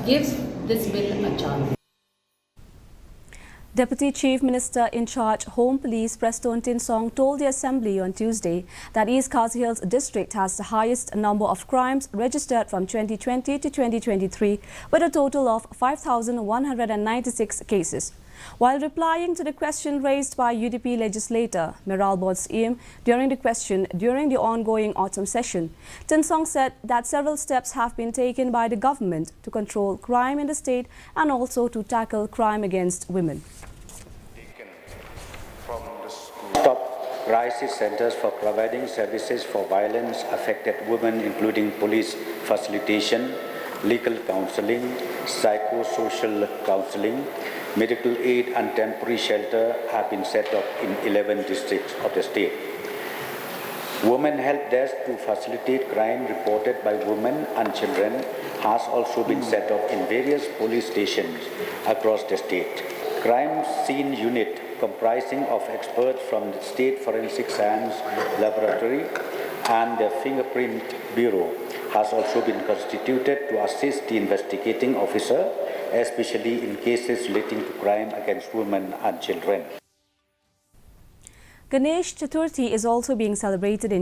gives this bill a chance. Deputy Chief Minister in charge Home Police Preston Tinsong told the Assembly on Tuesday that East Khasi Hills district has the highest number of crimes registered from 2020 to 2023 with a total of 5,196 cases. While replying to the question raised by UDP legislator Meral Bodsim during the ongoing autumn session, Tinsong said that several steps have been taken by the government to control crime in the state and also to tackle crime against women. Top crisis centers for providing services for violence-affected women, including police facilitation, legal counseling, psychosocial counseling, medical aid and temporary shelter have been set up in 11 districts of the state. Women help desk to facilitate crime reported by women and children has also been set up in various police stations across the state. Crime scene unit comprising of experts from the State Forensic Science Laboratory and the Fingerprint Bureau has also been constituted to assist the investigating officer, especially in cases relating to crime against women and children. Ganesh Chaturthi is also being celebrated in